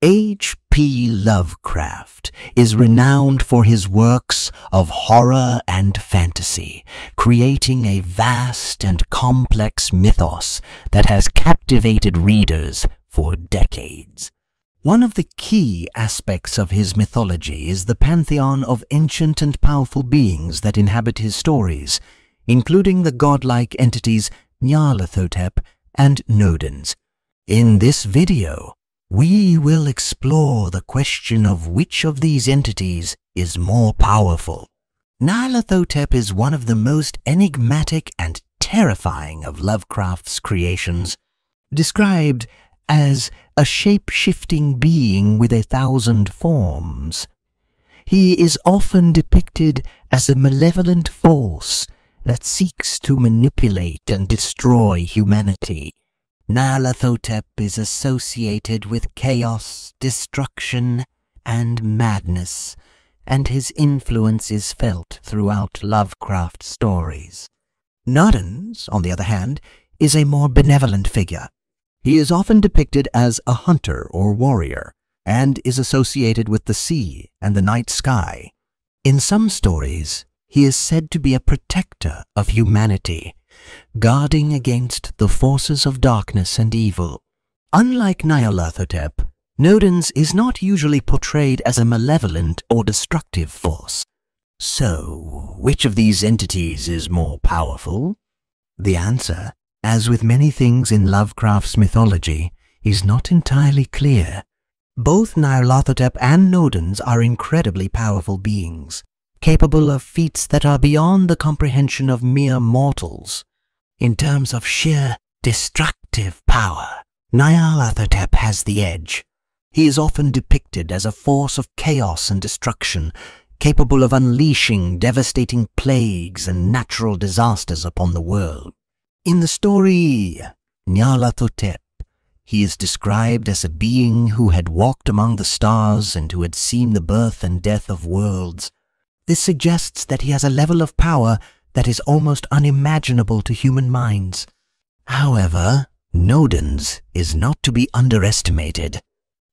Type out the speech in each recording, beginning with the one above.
H.P. Lovecraft is renowned for his works of horror and fantasy, creating a vast and complex mythos that has captivated readers for decades. One of the key aspects of his mythology is the pantheon of ancient and powerful beings that inhabit his stories, including the godlike entities Nyarlathotep and Nodens. In this video, we will explore the question of which of these entities is more powerful. Nyarlathotep is one of the most enigmatic and terrifying of Lovecraft's creations, described as a shape-shifting being with 1,000 forms. He is often depicted as a malevolent force that seeks to manipulate and destroy humanity. Nyarlathotep is associated with chaos, destruction, and madness, and his influence is felt throughout Lovecraft stories. Nodens, on the other hand, is a more benevolent figure. He is often depicted as a hunter or warrior, and is associated with the sea and the night sky. In some stories, he is said to be a protector of humanity, guarding against the forces of darkness and evil. Unlike Nyarlathotep, Nodens is not usually portrayed as a malevolent or destructive force. So, which of these entities is more powerful? The answer, as with many things in Lovecraft's mythology, is not entirely clear. Both Nyarlathotep and Nodens are incredibly powerful beings, capable of feats that are beyond the comprehension of mere mortals. In terms of sheer destructive power, Nyarlathotep has the edge. He is often depicted as a force of chaos and destruction, capable of unleashing devastating plagues and natural disasters upon the world. In the story Nyarlathotep, he is described as a being who had walked among the stars and who had seen the birth and death of worlds. This suggests that he has a level of power that is almost unimaginable to human minds. However, Nodens is not to be underestimated.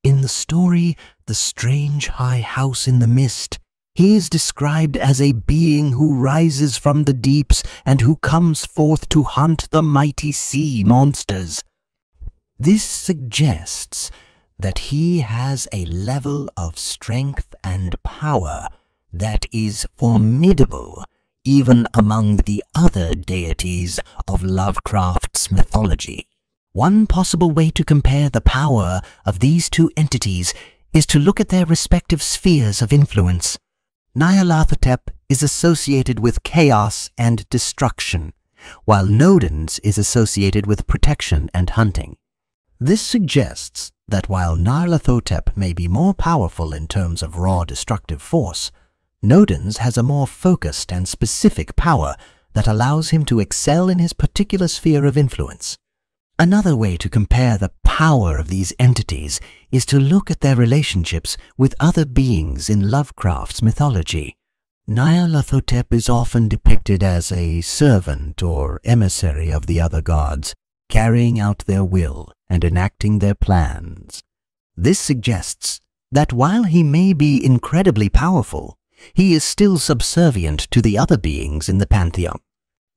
In the story The Strange High House in the Mist, he is described as a being who rises from the deeps and who comes forth to hunt the mighty sea monsters. This suggests that he has a level of strength and power that is formidable even among the other deities of Lovecraft's mythology. One possible way to compare the power of these two entities is to look at their respective spheres of influence. Nyarlathotep is associated with chaos and destruction, while Nodens is associated with protection and hunting. This suggests that while Nyarlathotep may be more powerful in terms of raw destructive force, Nodens has a more focused and specific power that allows him to excel in his particular sphere of influence. Another way to compare the power of these entities is to look at their relationships with other beings in Lovecraft's mythology. Nyarlathotep is often depicted as a servant or emissary of the other gods, carrying out their will and enacting their plans. This suggests that while he may be incredibly powerful, he is still subservient to the other beings in the pantheon.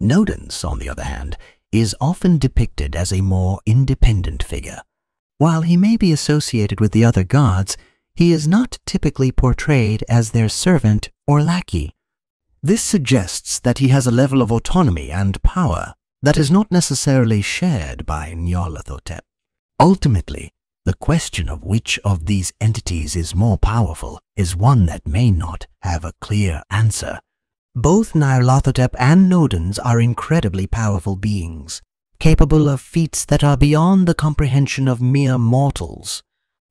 Nodens, on the other hand, is often depicted as a more independent figure. While he may be associated with the other gods, he is not typically portrayed as their servant or lackey. This suggests that he has a level of autonomy and power that is not necessarily shared by Nyarlathotep. Ultimately, the question of which of these entities is more powerful is one that may not have a clear answer. Both Nyarlathotep and Nodens are incredibly powerful beings, capable of feats that are beyond the comprehension of mere mortals.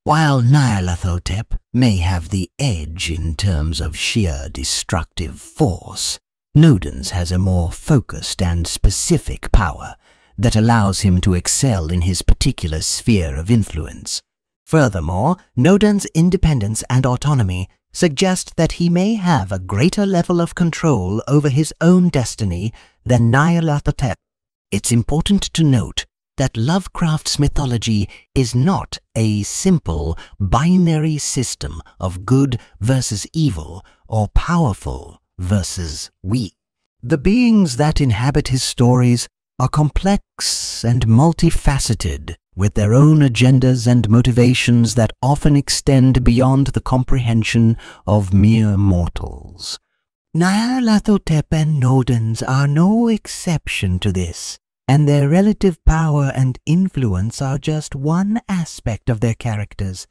While Nyarlathotep may have the edge in terms of sheer destructive force, Nodens has a more focused and specific power that allows him to excel in his particular sphere of influence. Furthermore, Nodens' independence and autonomy suggest that he may have a greater level of control over his own destiny than Nyarlathotep. It's important to note that Lovecraft's mythology is not a simple binary system of good versus evil or powerful versus weak. The beings that inhabit his stories are complex and multifaceted, with their own agendas and motivations that often extend beyond the comprehension of mere mortals. Nyarlathotep and Nodens are no exception to this, and their relative power and influence are just one aspect of their characters.